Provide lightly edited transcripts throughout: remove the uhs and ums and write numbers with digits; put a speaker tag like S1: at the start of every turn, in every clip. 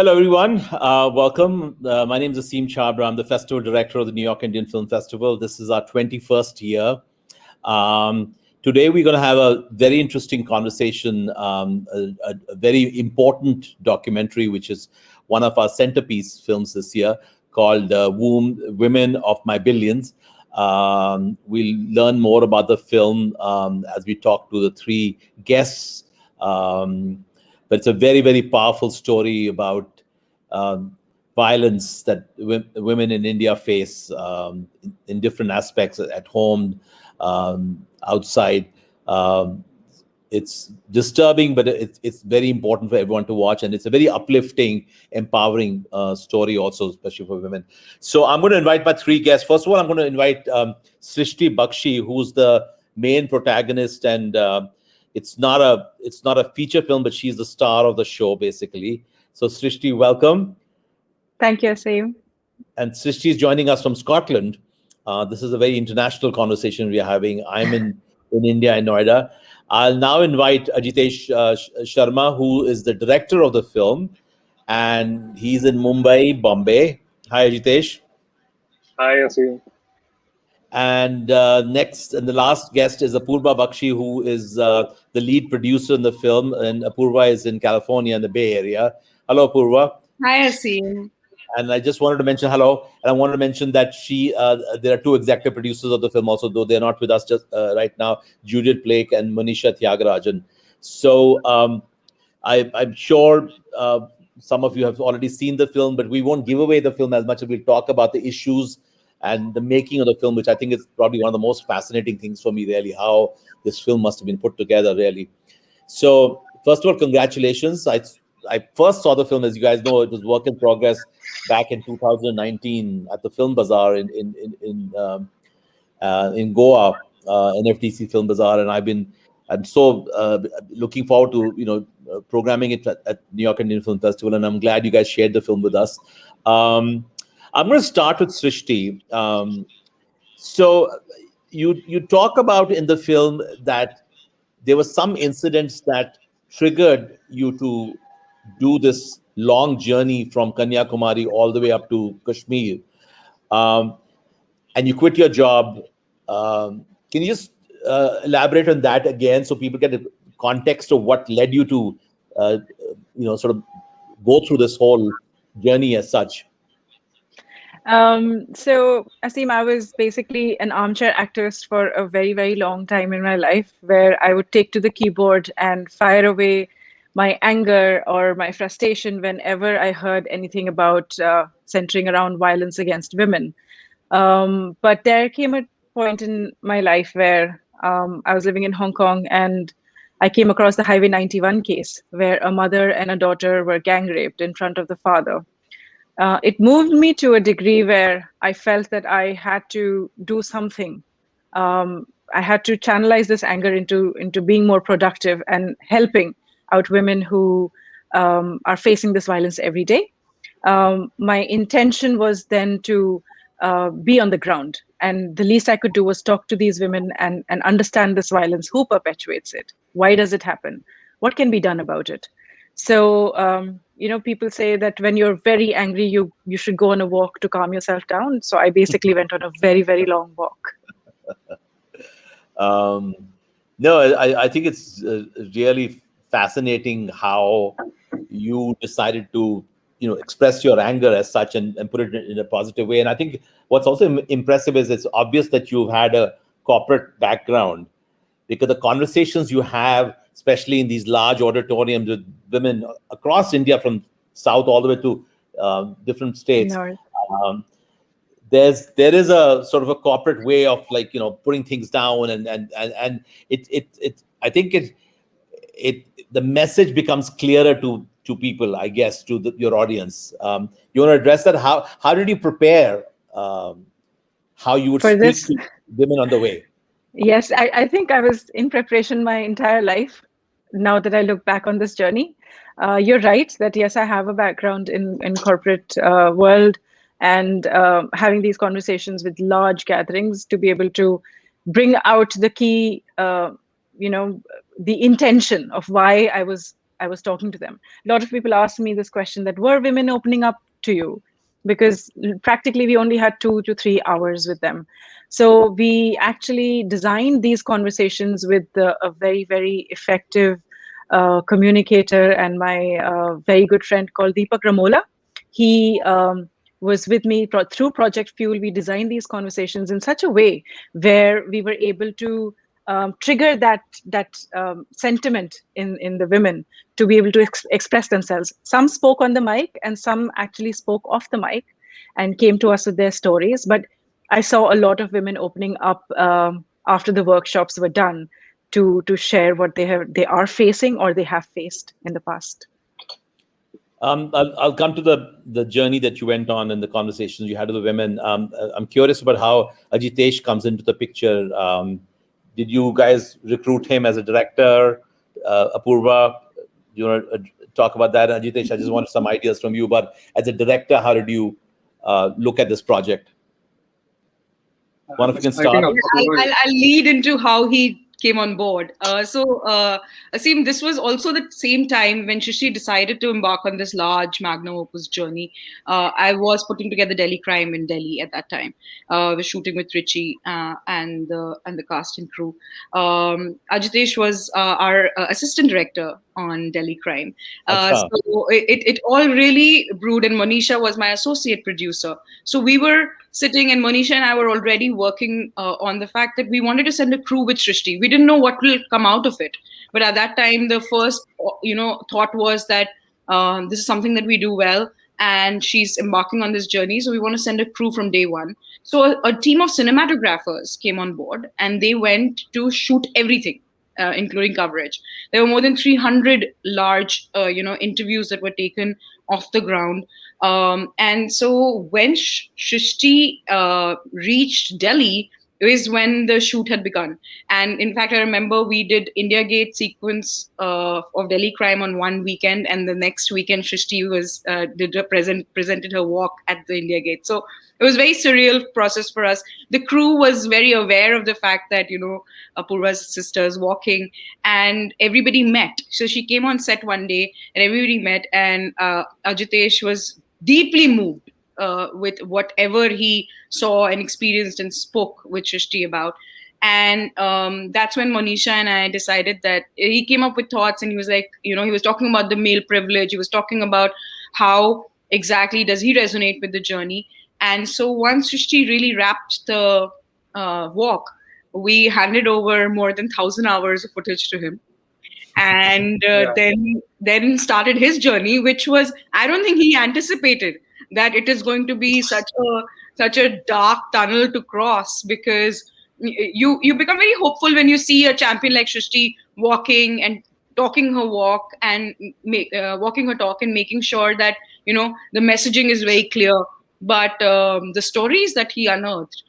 S1: Hello, everyone. Welcome. My name is Asim Chabra. I'm the festival director of the New York Indian Film Festival. This is our 21st year. Today, we're going to have a very interesting conversation, a very important documentary, which is one of our centerpiece films this year, called Women of My Billions. We'll learn more about the film as we talk to the three guests. But it's a very, very powerful story about violence that women in India face in different aspects, at home, outside. It's disturbing, but it's very important for everyone to watch, and it's a very uplifting, empowering story also, especially for women. So I'm going to invite my three guests. First of all, I'm going to invite Srishti Bakshi, who's the main protagonist, and it's not a feature film, but she's the star of the show, basically. So Srishti, welcome.
S2: Thank you, Asim.
S1: And Srishti is joining us from Scotland. This is a very international conversation we are having. I'm in India, in Noida. I'll now invite Ajitesh Sharma, who is the director of the film, and he's in Mumbai, Bombay. Hi, Ajitesh.
S3: Hi, Asim.
S1: And next, and the last guest is Apurva Bakshi, who is the lead producer in the film, and Apurva is in California, in the Bay Area. Hello, Apurva.
S4: Hi, Asim.
S1: And I just wanted to mention hello, and I wanted to mention that there are two executive producers of the film also, though they're not with us just right now, Julian and Manisha Tyagarajan. So I'm sure some of you have already seen the film, but we won't give away the film as much as we'll talk about the issues and the making of the film, which I think is probably one of the most fascinating things for me, really, how this film must have been put together, really. So first of all, congratulations. I first saw the film, as you guys know, it was work in progress back in 2019 at the Film Bazaar in Goa, NFTC Film Bazaar, and I'm so looking forward to programming it at New York Indian Film Festival, and I'm glad you guys shared the film with us. I'm going to start with Srishti. So you talk about in the film that there were some incidents that triggered you to do this long journey from Kanyakumari all the way up to Kashmir, and you quit your job. Can you just elaborate on that again, so people get a context of what led you to, sort of go through this whole journey as such?
S2: So, Asim, I was basically an armchair activist for a very, very long time in my life, where I would take to the keyboard and fire away my anger or my frustration whenever I heard anything about centering around violence against women. But there came a point in my life where I was living in Hong Kong, and I came across the Highway 91 case, where a mother and a daughter were gang raped in front of the father. It moved me to a degree where I felt that I had to do something. I had to channelize this anger into being more productive and helping out women who are facing this violence every day. My intention was then to be on the ground, and the least I could do was talk to these women and understand this violence. Who perpetuates it? Why does it happen? What can be done about it? So, people say that when you're very angry, you should go on a walk to calm yourself down. So I basically went on a very, very long walk.
S1: No, I think it's really fascinating how you decided to, express your anger as such and put it in a positive way. And I think what's also impressive is it's obvious that you've had a corporate background, because the conversations you have, especially in these large auditoriums with women across India, from south all the way to different states, there is a sort of a corporate way of putting things down, and it I think the message becomes clearer to people, I guess, to your audience. You want to address that? How did you prepare? How you would speak to women on the way?
S2: Yes, I think I was in preparation my entire life. Now that I look back on this journey, you're right that yes, I have a background in corporate world, and having these conversations with large gatherings to be able to bring out the key, the intention of why I was I was talking to them. A lot of people asked me this question, that were women opening up to you? Because practically we only had 2 to 3 hours with them. So we actually designed these conversations with a very, very effective communicator and my very good friend called Deepak Ramola. He was with me through Project Fuel. We designed these conversations in such a way where we were able to trigger that sentiment in the women to be able to express themselves. Some spoke on the mic and some actually spoke off the mic and came to us with their stories. But I saw a lot of women opening up after the workshops were done to share what they are facing or they have faced in the past.
S1: I'll come to the journey that you went on and the conversations you had with the women. I'm curious about how Ajitesh comes into the picture. Did you guys recruit him as a director? Apurva, you want to talk about that? Ajitesh, I just wanted some ideas from you. But as a director, how did you look at this project? One of you can start.
S4: I'll lead into how he came on board. Aseem, this was also the same time when Shishi decided to embark on this large magnum opus journey. I was putting together Delhi Crime in Delhi at that time. Was shooting with Richie and the cast and crew. Ajitesh was our assistant director on Delhi Crime. So it all really brewed, and Manisha was my associate producer. So we were sitting, and Manisha and I were already working on the fact that we wanted to send a crew with Shrishti. We didn't know what will come out of it, but at that time, the first thought was that this is something that we do well, and she's embarking on this journey, so we want to send a crew from day one. So a team of cinematographers came on board, and they went to shoot everything. Including coverage. There were more than 300 large, interviews that were taken off the ground. And so when Shrishti reached Delhi is when the shoot had begun. And in fact, I remember we did India Gate sequence of Delhi Crime on one weekend, and the next weekend Shrishti was presented her walk at the India Gate. So it was a very surreal process for us. The crew was very aware of the fact that, Apurva's sister's walking, and everybody met. So she came on set one day and everybody met, and Ajitesh was deeply moved with whatever he saw and experienced and spoke with Shrishti about. And that's when Manisha and I decided that he came up with thoughts, and he was like, he was talking about the male privilege. He was talking about how exactly does he resonate with the journey. And so once Shrishti really wrapped the walk, we handed over more than 1,000 hours of footage to him. And then started his journey, which was, I don't think he anticipated that it is going to be such a dark tunnel to cross, because you become very hopeful when you see a champion like Shrishti walking and talking her walk and walking her talk and making sure that the messaging is very clear. But the stories that he unearthed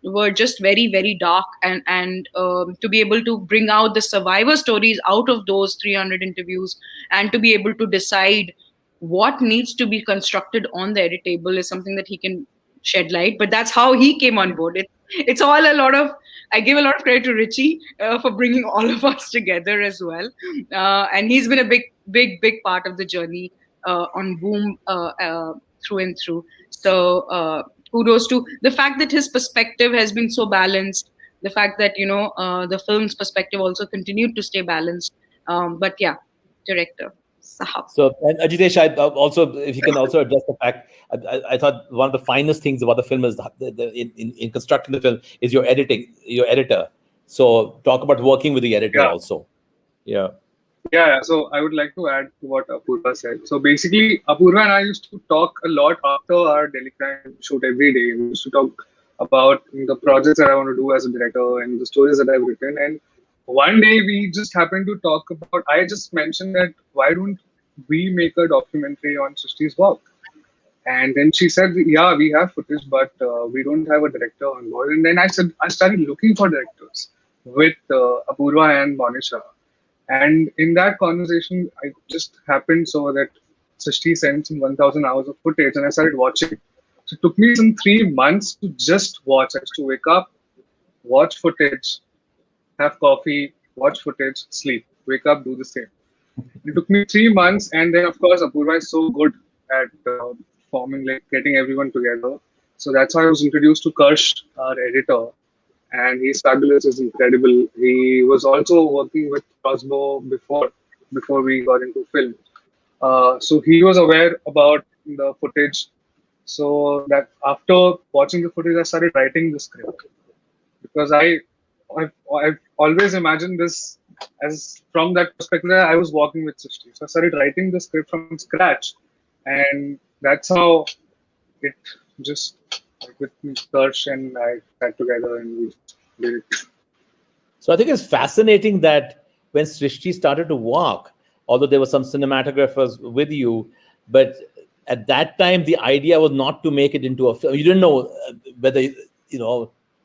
S4: were just very, very dark, and to be able to bring out the survivor stories out of those 300 interviews, and to be able to decide what needs to be constructed on the edit table is something that he can shed light. But that's how he came on board. It's all I give a lot of credit to Richie for bringing all of us together as well, and he's been a big part of the journey on Boom through and through. So kudos to the fact that his perspective has been so balanced, the fact that the film's perspective also continued to stay balanced. But yeah, director Sahab.
S1: So, and Ajitesh, if you can also address the fact, I thought one of the finest things about the film is in constructing the film is your editor. So talk about working with the editor also. Yeah.
S3: Yeah, so I would like to add to what Apurva said. So basically, Apurva and I used to talk a lot after our Delhi Crime shoot every day. We used to talk about the projects that I want to do as a director and the stories that I've written. And one day we just happened to talk about, I just mentioned that why don't we make a documentary on Shrishti's work? And then she said, yeah, we have footage, but we don't have a director on board. And then I started looking for directors with Apurva and Manisha. And in that conversation, I just happened so that Srishti sent some 1,000 hours of footage, and I started watching. So it took me some 3 months to just watch. I used to wake up, watch footage, have coffee, watch footage, sleep. wake up, do the same. It took me 3 months, and then of course Apurva is so good at forming, like getting everyone together. So that's how I was introduced to Karsh, our editor, and he's fabulous. He's incredible. He was also working with Crossbow before we got into film. So he was aware about the footage. So that after watching the footage, I started writing the script because I've always imagined this as from that perspective. I was working with Srishti, so I started writing the script from scratch, and that's how it just like with Karsh and I sat together and we did it.
S1: So I think it's fascinating that when Srishti started to walk, although there were some cinematographers with you, but at that time the idea was not to make it into a film. You didn't know whether,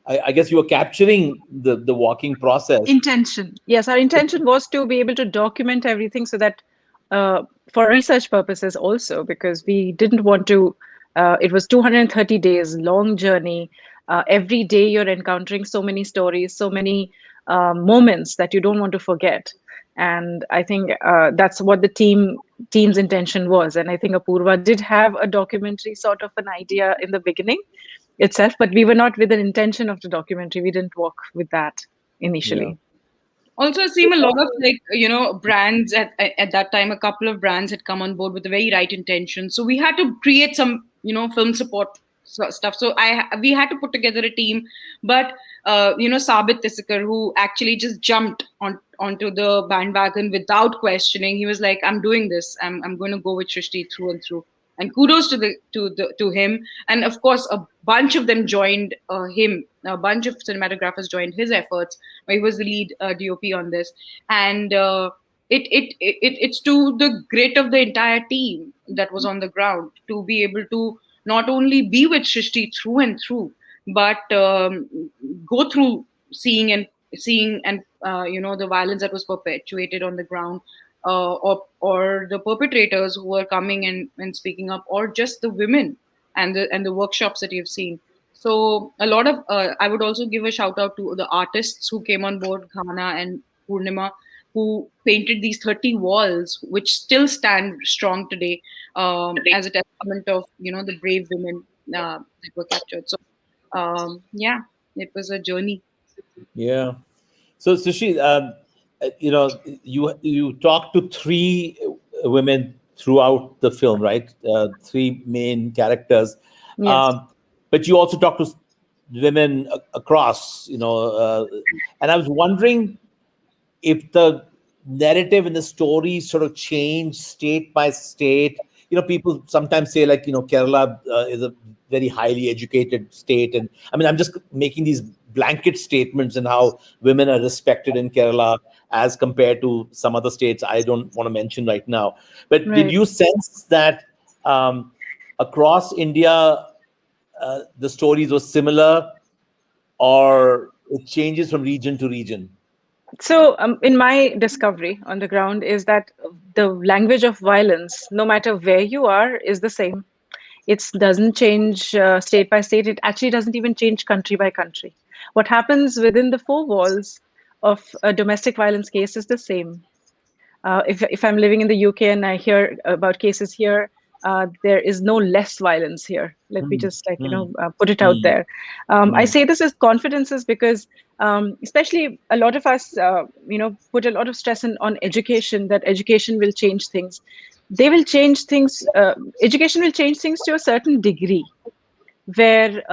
S1: I guess you were capturing the walking process.
S2: Intention. Yes, our intention was to be able to document everything so that for research purposes also, because we didn't want to, it was 230 days, long journey. Every day you're encountering so many stories, so many moments that you don't want to forget. And I think that's what the team's intention was. And I think Apurva did have a documentary sort of an idea in the beginning itself, but we were not with an intention of the documentary. We didn't work with that initially.
S1: Yeah.
S4: Also, it seemed a lot of brands at that time. A couple of brands had come on board with the very right intention. So we had to create some film support stuff. So we had to put together a team. But Sabit Tisikar, who actually just jumped onto the bandwagon without questioning, he was like, "I'm doing this. I'm going to go with Srishti through and through." And kudos to him. And of course, a bunch of them joined him. A bunch of cinematographers joined his efforts. He was the lead DOP on this, and it's to the grit of the entire team that was on the ground to be able to not only be with Srishti through and through, but go through seeing and the violence that was perpetuated on the ground. Or the perpetrators who were coming and speaking up, or just the women and the workshops that you've seen. So a lot of I would also give a shout out to the artists who came on board, Ghana and Purnima, who painted these 30 walls, which still stand strong today as a testament of the brave women that were captured. So it was a journey.
S1: Yeah. So Sushi, you talked to three women throughout the film, right? Three main characters.
S2: Yes.
S1: But you also talked to women across, and I was wondering if the narrative and the story sort of change state by state. People sometimes say like, Kerala is a very highly educated state. And I mean, I'm just making these blanket statements and how women are respected in Kerala as compared to some other states I don't want to mention right now. But
S2: Right.
S1: Did you sense that across India, the stories were similar, or it changes from region to region?
S2: So, in my discovery on the ground is that the language of violence, no matter where you are, is the same. It doesn't change state by state. It actually doesn't even change country by country. What happens within the four walls of a domestic violence case is the same. If I'm living in the UK and I hear about cases here, there is no less violence here. Let me just put it out there. I say this as confidences because especially a lot of us, put a lot of stress on education, that education will change things. They will change things. Education will change things to a certain degree, where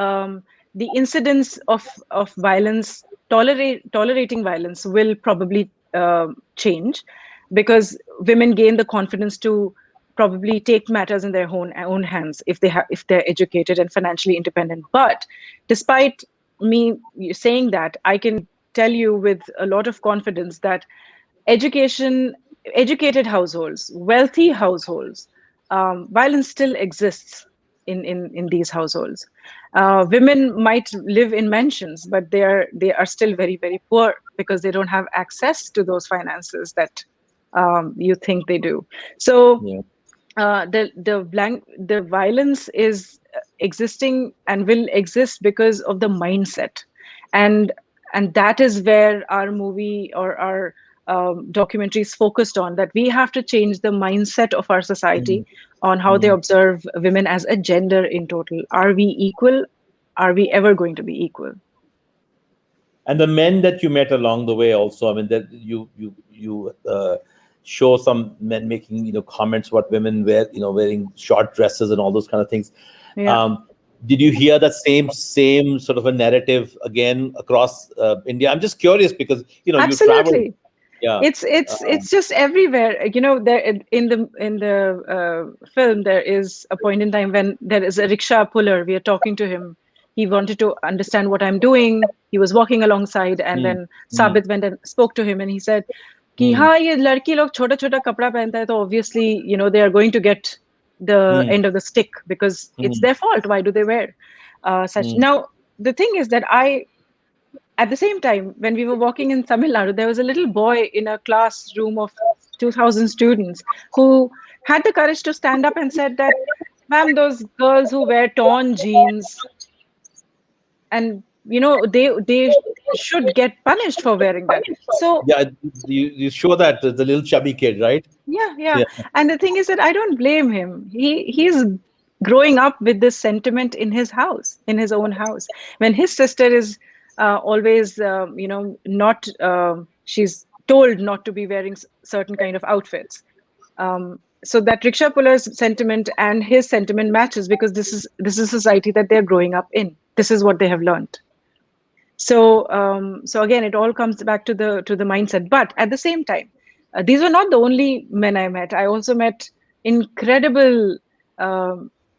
S2: the incidence of violence, tolerating violence, will probably change, because women gain the confidence to probably take matters in their own hands if they're educated and financially independent. But despite me saying that, I can tell you with a lot of confidence that educated households, wealthy households, violence still exists in these households. Women might live in mansions, but they are still very, very poor because they don't have access to those finances that you think they do. So the violence is existing and will exist because of the mindset, and that is where our movie or documentaries focused on, that we have to change the mindset of our society on how they observe women as a gender in total. Are we equal? Are we ever going to be equal?
S1: And the men that you met along the way also, I mean, that you show some men making, comments about women wearing short dresses and all those kind of things.
S2: Yeah.
S1: Did you hear that same sort of a narrative again across India? I'm just curious because you travel.
S2: Absolutely.
S1: Yeah.
S2: It's just everywhere. There in the film, there is a point in time when there is a rickshaw puller. We are talking to him. He wanted to understand what I'm doing. He was walking alongside, and then Sabit went and spoke to him, and he said, "कि हाँ ये लड़की लोग छोटा छोटा कपड़ा पहनता है, तो obviously they are going to get the end of the stick because it's their fault. Why do they wear such?" Now the thing is that at the same time, when we were walking in Tamil Nadu, there was a little boy in a classroom of 2,000 students who had the courage to stand up and said that, "Ma'am, those girls who wear torn jeans, and they should get punished for wearing that." So
S1: Yeah, you show that the little chubby kid, right?
S2: yeah. And the thing is that I don't blame him. He's growing up with this sentiment in his house, in his own house. When his sister is always, not, she's told not to be wearing certain kind of outfits. So that rickshaw puller's sentiment and his sentiment matches because this is a society that they're growing up in. This is what they have learned. So again, it all comes back to the mindset. But at the same time, these were not the only men I met. I also met incredible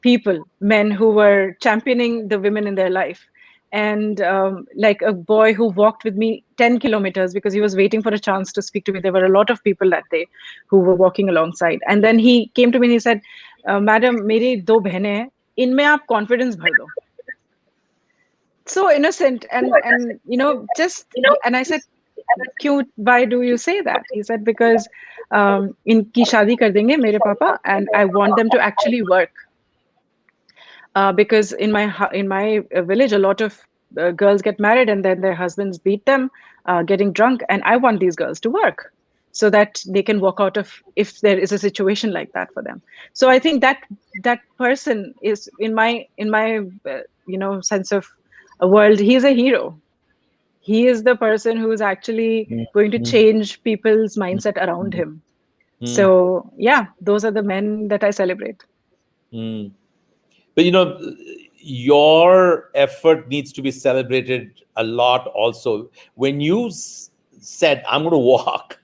S2: people, men who were championing the women in their life. And like a boy who walked with me 10 kilometers because he was waiting for a chance to speak to me. There were a lot of people that day who were walking alongside. And then he came to me and he said, "Madam, मेरी दो बहनें हैं, इनमें आप confidence भर दो." So innocent and just, and I said, "Cute, why do you say that?" He said, "Because इनकी शादी कर देंगे मेरे पापा, and I want them to actually work." Because in my village, a lot of girls get married and then their husbands beat them, getting drunk, and I want these girls to work so that they can walk out of if there is a situation like that for them. So I think that person is in my sense of a world. He's a hero. He is the person who is actually going to change people's mindset around him. So yeah, those are the men that I celebrate.
S1: But your effort needs to be celebrated a lot also. When you said, "I'm going to walk,"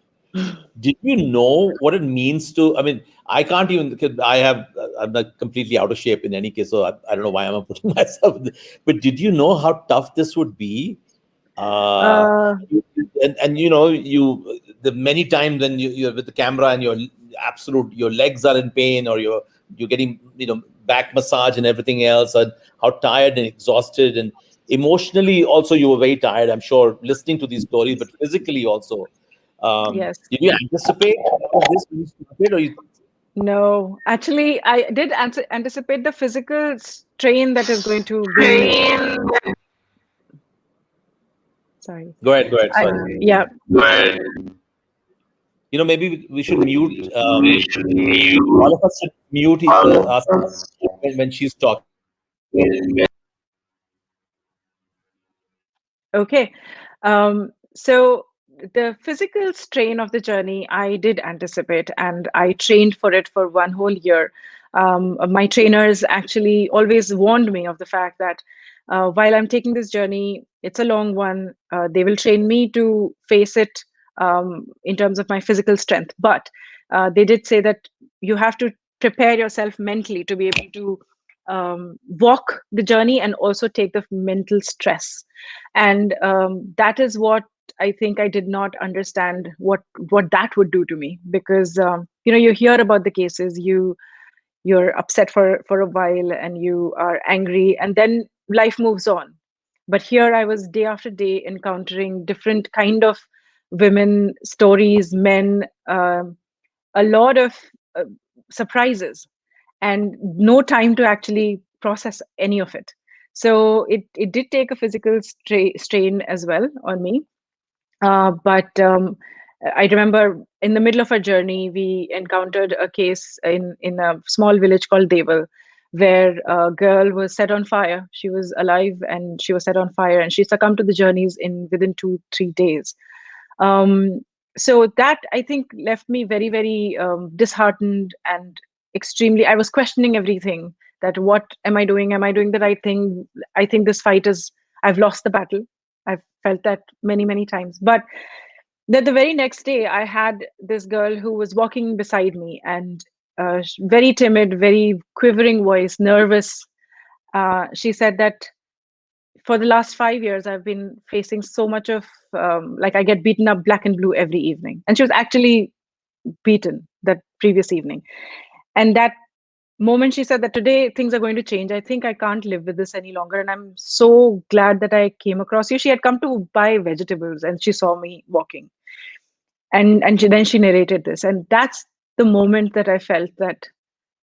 S1: did you know what it means to? I mean, I can't even, because I'm not completely out of shape in any case, so I don't know why I'm putting myself. But did you know how tough this would be? And the many times when you're with the camera and your legs are in pain, or you're getting back massage and everything else, and how tired and exhausted and emotionally also you were very tired, I'm sure, listening to these stories, but physically also.
S2: Yes.
S1: Did you anticipate this when you started, or you?
S2: No, actually, I did anticipate the physical strain that is going to be. Sorry.
S1: Go ahead. Sorry.
S2: Yeah.
S1: Maybe we should mute. All of us should mute us when she's talking.
S2: Okay. So the physical strain of the journey, I did anticipate, and I trained for it for 1 whole year. My trainers actually always warned me of the fact that while I'm taking this journey, it's a long one. They will train me to face it in terms of my physical strength. But they did say that you have to prepare yourself mentally to be able to walk the journey and also take the mental stress. And that is what I think I did not understand what that would do to me, because you hear about the cases, you're upset for a while and you are angry, and then life moves on. But here I was day after day encountering different kind of women stories, men, a lot of uh, surprises, and no time to actually process any of it. So it did take a physical strain as well on me. But I remember in the middle of our journey, we encountered a case in a small village called Deval, where a girl was set on fire. She was alive and she was set on fire, and she succumbed to the journeys in within 2-3 days. Um, so that, I think, left me very, very disheartened and extremely. I was questioning everything. That what am I doing? Am I doing the right thing? I think this fight is. I've lost the battle. I've felt that many, many times. But then the very next day, I had this girl who was walking beside me, and very timid, very quivering voice, nervous. She said that for the last 5 years, I've been facing so much of like I get beaten up black and blue every evening. And she was actually beaten that previous evening. And that moment she said that today things are going to change. I think I can't live with this any longer. And I'm so glad that I came across you. She had come to buy vegetables and she saw me walking. Then she narrated this. And that's the moment that I felt that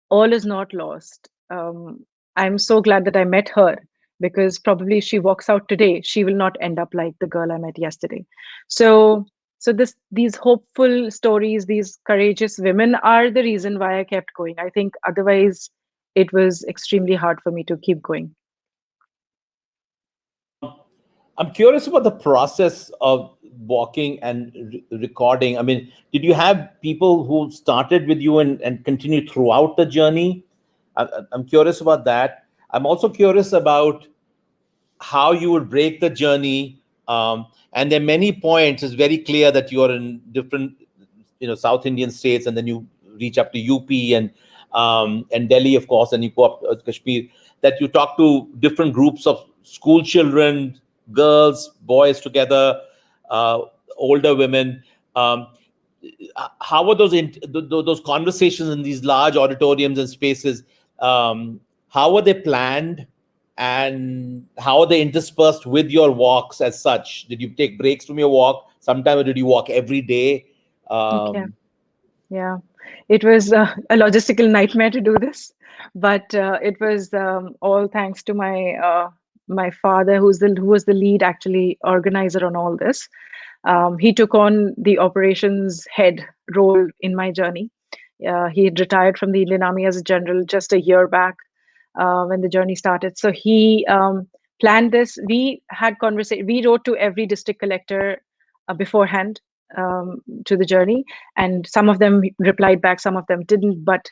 S2: all is not lost. I'm so glad that I met her, because probably if she walks out today, she will not end up like the girl I met yesterday. So these hopeful stories, these courageous women are the reason why I kept going. I think otherwise it was extremely hard for me to keep going.
S1: I'm curious about the process of walking and recording. I mean, did you have people who started with you and continued throughout the journey? I'm curious about that. I'm also curious about how you would break the journey. And there are many points. It's very clear that you are in different, South Indian states, and then you reach up to UP and Delhi, of course, and you go up to Kashmir. That you talk to different groups of school children, girls, boys together, older women. How were those conversations in these large auditoriums and spaces? How were they planned, and how are they interspersed with your walks as such? Did you take breaks from your walk sometime, or did you walk every day?
S2: Okay. Yeah, it was a logistical nightmare to do this, but it was all thanks to my father, who was the lead actually organizer on all this. He took on the operations head role in my journey. He had retired from the Indian Army as a general just a year back when the journey started. So he planned this. We had conversation. We wrote to every district collector beforehand to the journey, and some of them replied back, some of them didn't. But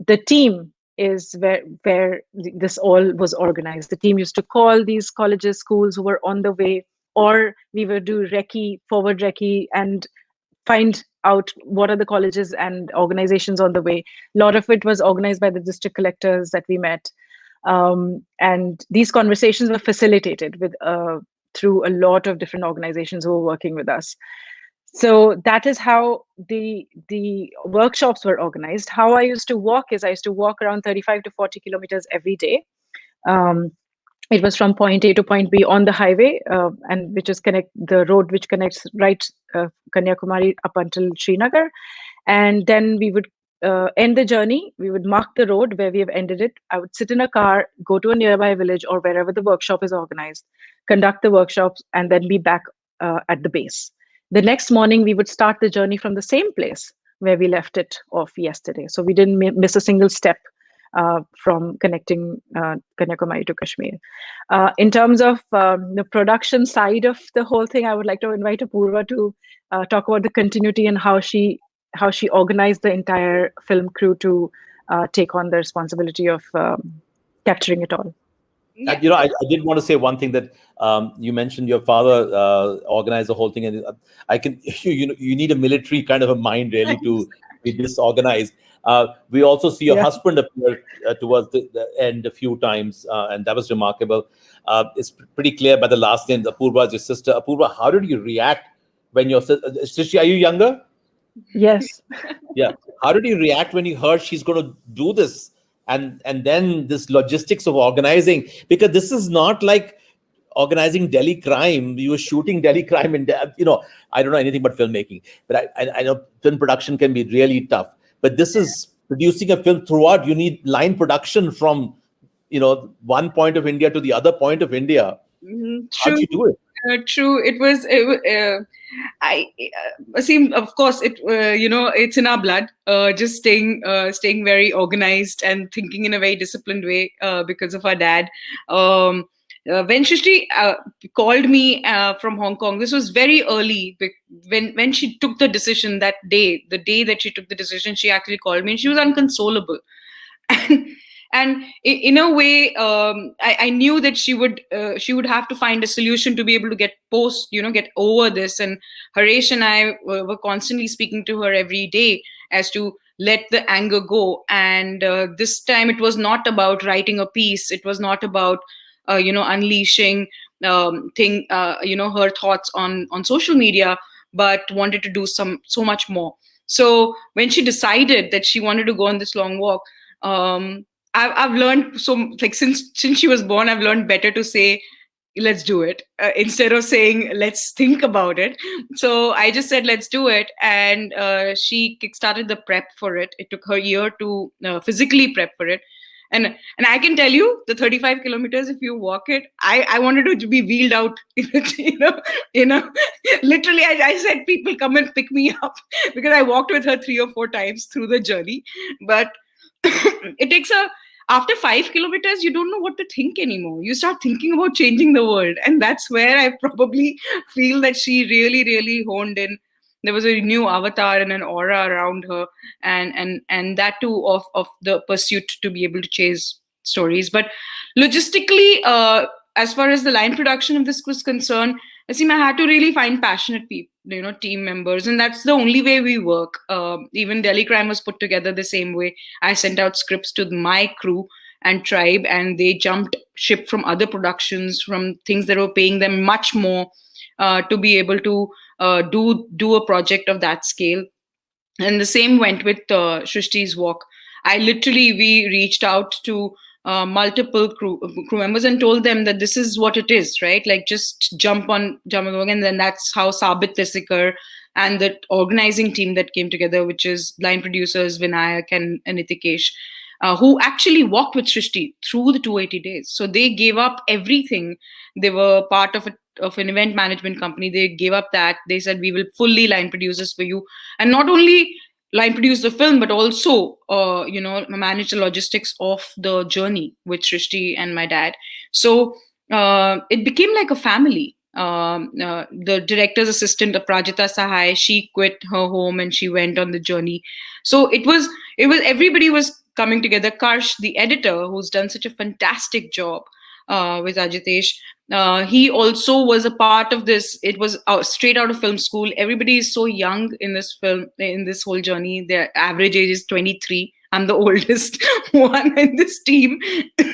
S2: the team is where this all was organized. The team used to call these colleges, schools who were on the way, or we would do recce, forward recce, and find out what are the colleges and organizations on the way. A lot of it was organized by the district collectors that we met. And these conversations were facilitated with through a lot of different organizations who were working with us. So that is how the workshops were organized. How I used to walk is I used to walk around 35 to 40 kilometers every day. It was from point A to point B on the highway, and which is the road which connects Kanyakumari up until Srinagar. And then we would end the journey. We would mark the road where we have ended it. I would sit in a car, go to a nearby village or wherever the workshop is organized, conduct the workshops, and then be back at the base. The next morning, we would start the journey from the same place where we left it off yesterday. So we didn't miss a single step from connecting Kanyakumari to Kashmir. In terms of the production side of the whole thing, I would like to invite Apurva to talk about the continuity and how she organized the entire film crew to take on the responsibility of capturing it all.
S4: Yeah.
S1: I did want to say one thing, that you mentioned your father organized the whole thing, and I can you need a military kind of a mind really to be disorganized. We also see your husband appear towards the end a few times, and that was remarkable. It's pretty clear by the last name, Apurva is your sister. Apurva, how did you react when your sister? Are you younger?
S2: Yes.
S1: Yeah. How did you react when you heard she's going to do this? And then this logistics of organizing, because this is not like organizing Delhi crime. You were shooting Delhi crime in, I don't know anything about filmmaking, but I know film production can be really tough. But this is producing a film throughout. You need line production from, one point of India to the other point of India.
S4: True.
S1: How'd you do it?
S4: True. It was I seem, of course, it's in our blood. Just staying very organized and thinking in a very disciplined way because of our dad. When Shrishti called me from Hong Kong, this was very early. When she took the decision that day, the day that she took the decision, she actually called me and she was unconsolable. And in a way, I knew that she would have to find a solution to be able to get over this. And Haresh and I were constantly speaking to her every day as to let the anger go. And this time it was not about writing a piece, it was not about unleashing her thoughts on social media, but wanted to do so much more. So when she decided that she wanted to go on this long walk, I've learned, so like, since she was born, I've learned better to say let's do it instead of saying let's think about it. So I just said let's do it, and she kickstarted the prep for it. It took her a year to physically prep for it. And I can tell you, the 35 kilometers, if you walk it, I wanted to be wheeled out. Literally, I said, people come and pick me up, because I walked with her 3 or 4 times through the journey. But it takes after 5 kilometers, you don't know what to think anymore. You start thinking about changing the world. And that's where I probably feel that she really, really honed in. There was a new avatar and an aura around her, and that too, of the pursuit to be able to chase stories. But logistically, as far as the line production of this was concerned, I had to really find passionate people, team members, and that's the only way we work. Even Delhi Crime was put together the same way. I sent out scripts to my crew and tribe, and they jumped ship from other productions, from things that were paying them much more, to be able to do a project of that scale. And the same went with Shrishti's walk. We reached out to multiple crew members and told them that this is what it is, right? Like, just jump on, and then that's how Sabit Tesikar and the organizing team that came together, which is line producers Vinayak and Nitikesh, who actually walked with Shrishti through the 280 days. So they gave up everything. They were part of an event management company. They gave up that. They said, we will fully line producers for you, and not only line produce the film, but also manage the logistics of the journey with Shrishti and my dad. So it became like a family. The director's assistant, Aprajita Sahai, she quit her home and she went on the journey. So it was everybody was coming together. Karsh, the editor, who's done such a fantastic job with Ajitesh, he also was a part of this. It was straight out of film school. Everybody is so young in this film, in this whole journey. Their average age is 23. I'm the oldest one in this team.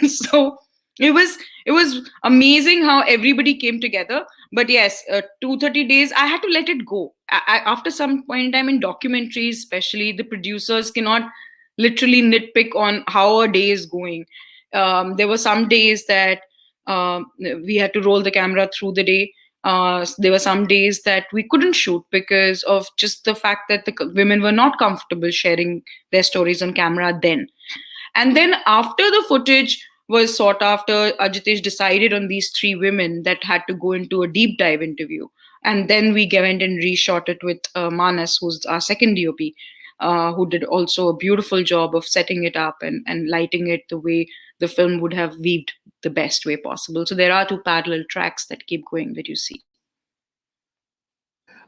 S4: So it was amazing how everybody came together. But yes, 230 days, I had to let it go. After some point in time, in documentaries especially, the producers cannot literally nitpick on how a day is going. There were some days that we had to roll the camera through the day. There were some days that we couldn't shoot because of just the fact that the women were not comfortable sharing their stories on camera then. And then after the footage was sought after, Ajitesh decided on these 3 women that had to go into a deep dive interview. And then we went and reshot it with Manas, who's our second DOP, who did also a beautiful job of setting it up and lighting it the way the film would have weaved the best way possible. So there are 2 parallel tracks that keep going that you see.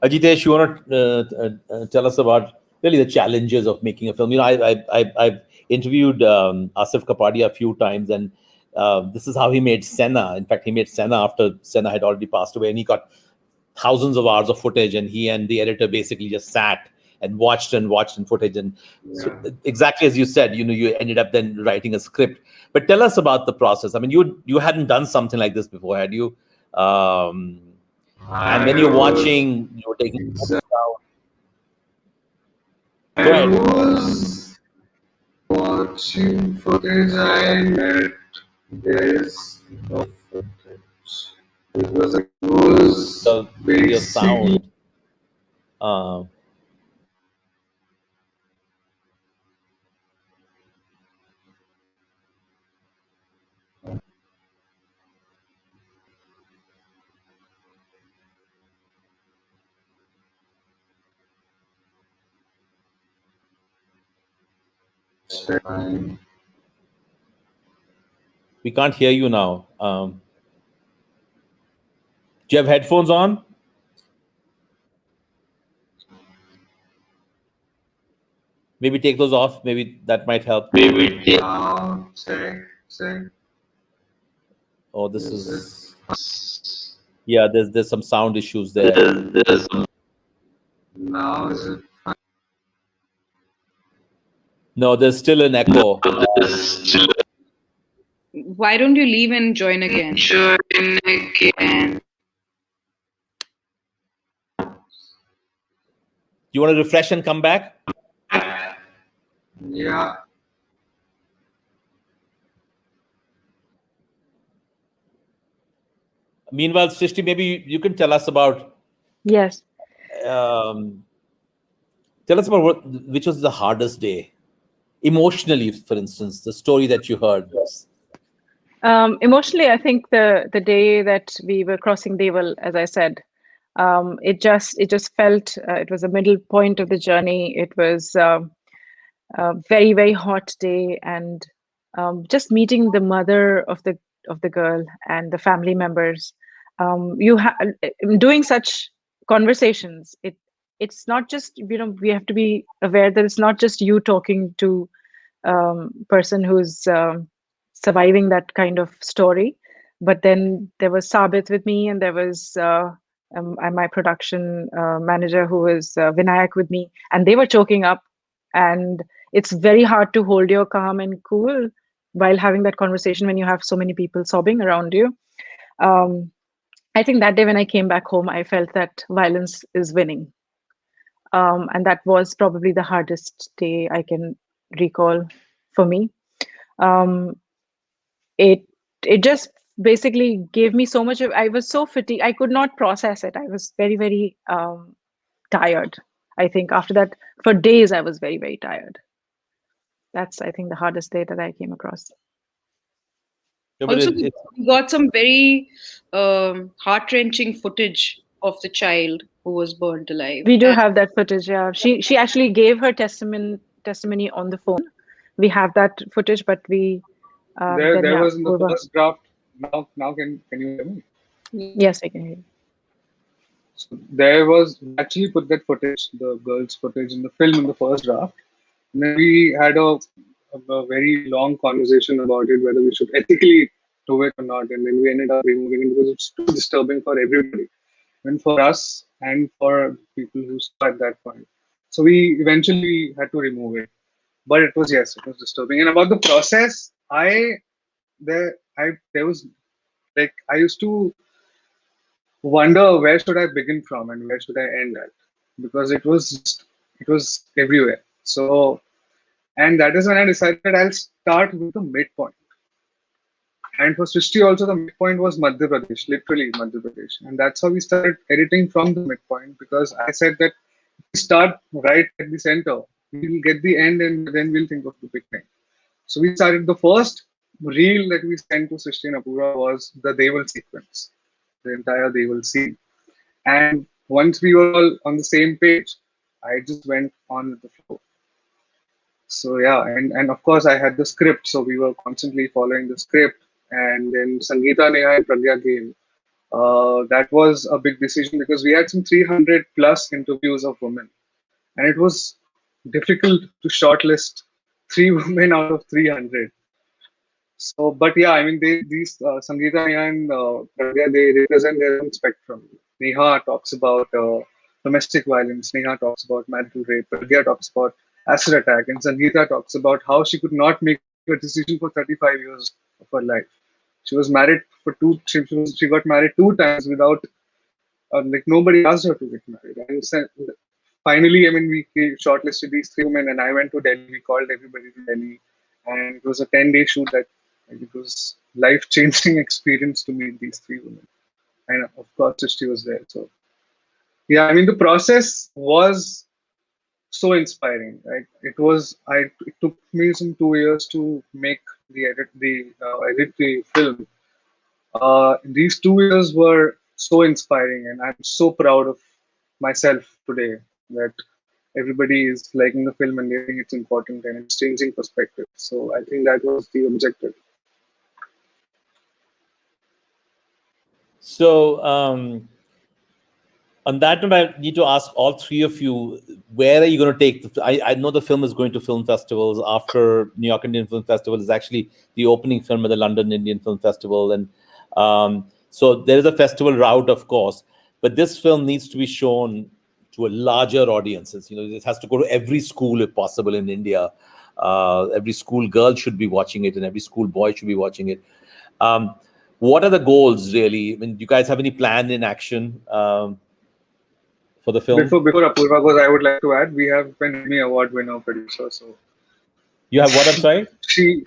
S1: Ajitesh, you want to tell us about really the challenges of making a film? I've interviewed Asif Kapadia a few times, and this is how he made Senna. In fact, he made Senna after Senna had already passed away, and he got thousands of hours of footage, and he and the editor basically just sat and watched footage. And so, exactly as you said, you ended up then writing a script. But tell us about the process. I mean, you hadn't done something like this before, had you? And when you're watching, you're taking notes down. Go
S3: I
S1: ahead.
S3: was watching footage. I met this footage. It was
S1: Your
S3: basically
S1: sound. Uh, We can't hear you now. Do you have headphones on? Maybe take those off. Maybe that might help. Oh, this is, yeah, there's some sound issues there. No, there's still an echo.
S4: Why don't you leave and join again?
S1: You want to refresh and come back?
S3: Yeah.
S1: Meanwhile, Srishti, maybe you can tell us about.
S2: Yes.
S1: Tell us about which was the hardest day, emotionally, for instance, the story that you heard.
S2: Emotionally, I think the day that we were crossing Deval, as I said, it just felt it was a middle point of the journey. It was a very very hot day, and just meeting the mother of the girl and the family members. Doing such conversations. It's not just, we have to be aware that it's not just you talking to person who's surviving that kind of story, but then there was Sabit with me, and there was and my production manager, who was Vinayak, with me, and they were choking up. And it's very hard to hold your calm and cool while having that conversation when you have so many people sobbing around you. I think that day when I came back home, I felt that violence is winning. And that was probably the hardest day I can recall for me. Um, it it just basically gave me so much of, I was so fatigued, I could not process it. I was very very tired. I think after that, for days, I was very very tired. That's, I think, the hardest day that I came across.
S1: No, but
S4: Also, we got some very heart-wrenching footage of the child who was burned alive.
S2: We do have that footage. Yeah, she actually gave her testimony on the phone. We have that footage, but we
S3: There was in the first draft. Now can you hear me?
S2: Yes, I can hear you.
S3: So there was, we actually put that footage, the girl's footage, in the film in the first draft. And then we had a very long conversation about it, whether we should ethically do it or not. And then we ended up removing it because it's too disturbing for everybody, and for us and for people who saw at that point. So we eventually had to remove it. But it was, yes, it was disturbing. And about the process, there was, like, I used to wonder where should I begin from and where should I end at, because it was everywhere. So, and that is when I decided I'll start with the midpoint. And for Srishti also, the midpoint was Madhya Pradesh, literally Madhya Pradesh. And that's how we started editing from the midpoint, because I said that we start right at the center, we'll get the end and then we'll think of the beginning. So we started, the first reel that we sent to Srishti and Apura was the Deval sequence, the entire Deval scene. And once we were all on the same page, I just went on with the flow. So yeah, and of course I had the script, so we were constantly following the script. And then Sangeeta, Neha, and Pragya came. That was a big decision because we had some 300 plus interviews of women, and it was difficult to shortlist 3 women out of 300. So, but yeah, I mean, these Sangeeta, Neha, and Pragya, they represent their own spectrum. Neha talks about domestic violence. Neha talks about marital rape. Pragya talks about acid attack, and Sangeeta talks about how she could not make a decision for 35 years of her life. She was married for she got married 2 times without, like, nobody asked her to get married. And finally, I mean, we shortlisted these 3 women, and I went to Delhi. We called everybody to Delhi, and it was a 10-day shoot. That it was life-changing experience to meet these 3 women, and of course, Srishti was there. So yeah, I mean, the process was so inspiring. Right? It took me some 2 years to edit the film. These 2 years were so inspiring, and I'm so proud of myself today that everybody is liking the film and they think it's important and it's changing perspective. So I think that was the objective.
S1: So on that note, I need to ask all three of you, where are you going to take I know the film is going to film festivals. After New York Indian Film Festival is actually the opening film at the London Indian Film Festival. And so there is a festival route, of course, but this film needs to be shown to a larger audiences. It has to go to every school if possible in India. Every school girl should be watching it and every school boy should be watching it. What are the goals, really? I mean, do you guys have any plan in action for the film?
S3: Before Apurva goes, I would like to add, we have an Emmy Award winner producer. So
S1: You have what? I'm sorry?
S3: she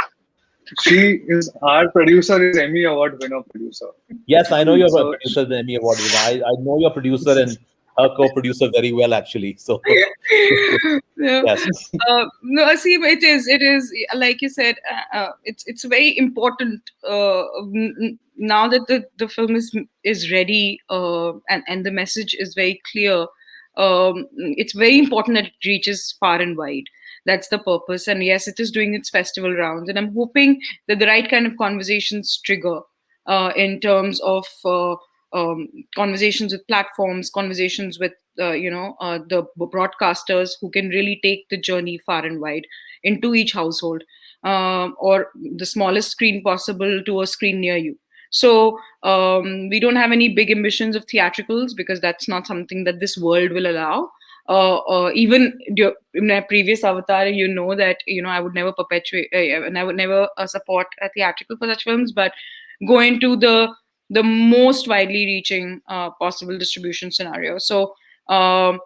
S3: is our producer, is Emmy Award winner producer.
S1: Yes, I know you're a
S3: So
S1: producer, the Emmy Award winner. I know your producer and her co-producer very well, actually. So
S4: Yeah.
S1: yes.
S4: No, Aseem, it is like you said, it's very important now that the film is ready, and the message is very clear. It's very important that it reaches far and wide. That's the purpose, and yes, it is doing its festival rounds, and I'm hoping that the right kind of conversations trigger in terms of conversations with platforms, conversations with the broadcasters who can really take the journey far and wide into each household, or the smallest screen possible to a screen near you. So we don't have any big ambitions of theatricals because that's not something that this world will allow. Even in my previous avatar, that I would never perpetuate and I would never support a theatrical for such films, but go into the most widely reaching possible distribution scenario. So I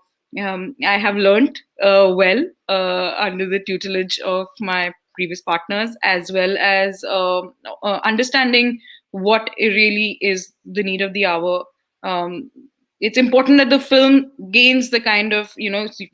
S4: have learned well under the tutelage of my previous partners, as well as understanding what it really is the need of the hour. It's important that the film gains the kind of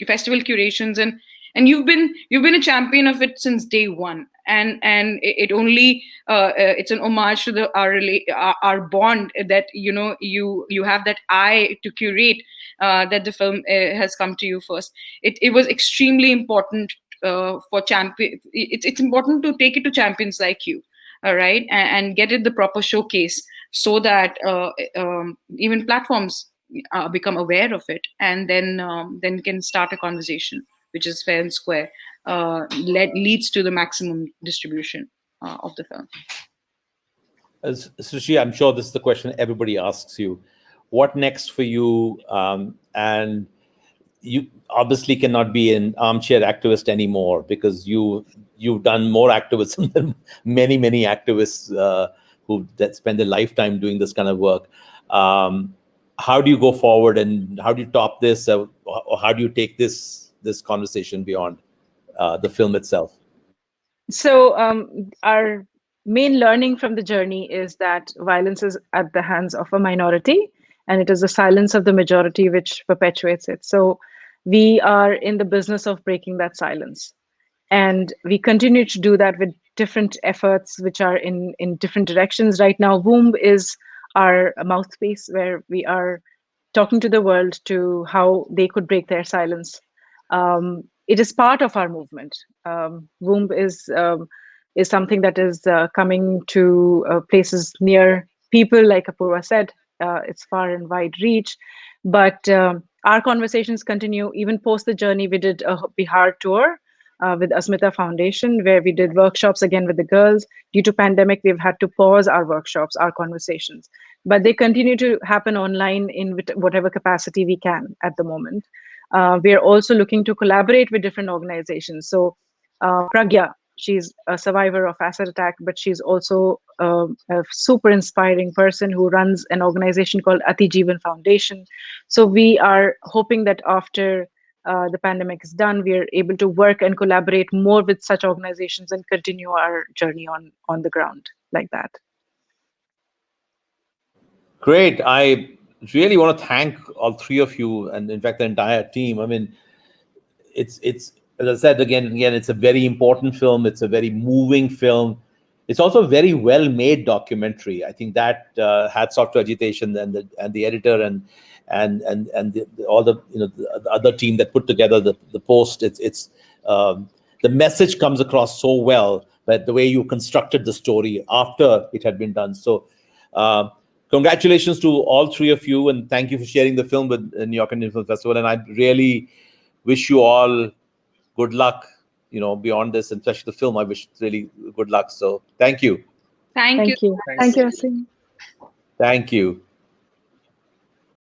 S4: festival curations, and you've been a champion of it since day one, and it only it's an homage to our bond, that you have that eye to curate, that the film has come to you first. It was extremely important for champion. It's important to take it to champions like you, all right, and get it the proper showcase, so that even platforms become aware of it, and then can start a conversation which is fair and square, leads to the maximum distribution of the film.
S1: Sushi, I'm sure this is the question everybody asks you. What next for you? And you obviously cannot be an armchair activist anymore, because you've done more activism than many activists who spend a lifetime doing this kind of work. How do you go forward, and how do you top this, or how do you take this conversation beyond the film itself?
S2: So our main learning from the journey is that violence is at the hands of a minority, and it is the silence of the majority which perpetuates it. So we are in the business of breaking that silence, and we continue to do that with different efforts which are in different directions. Right now, Womb is our mouthpiece, where we are talking to the world to how they could break their silence. It is part of our movement. Womb is something that is coming to places near people, like Apurva said. It's far and wide reach, but our conversations continue even post the journey. We did a Bihar tour with Asmita Foundation, where we did workshops again with the girls. Due to pandemic, we've had to pause our workshops, our conversations, but they continue to happen online in whatever capacity we can at the moment. We are also looking to collaborate with different organizations. So Pragya, she's a survivor of acid attack, but she's also a super inspiring person who runs an organization called Ati Jeevan Foundation. So we are hoping that after the pandemic is done, we are able to work and collaborate more with such organizations and continue our journey on the ground like that.
S1: Great. I really want to thank all three of you, and in fact the entire team. I mean, it's as I said again and again, it's a very important film. It's a very moving film. It's also a very well-made documentary. I think that hats off to Ajitesh and the editor, all the the other team that put together the post. It's the message comes across so well, but the way you constructed the story after it had been done. So congratulations to all three of you, and thank you for sharing the film with the New York Indian Film Festival. And I really wish you all good luck, beyond this, and especially the film. I wish really good luck. So thank you.
S4: Thank you.
S2: Thank you.
S3: Thanks.
S2: Thank you, Asim.
S1: Thank you.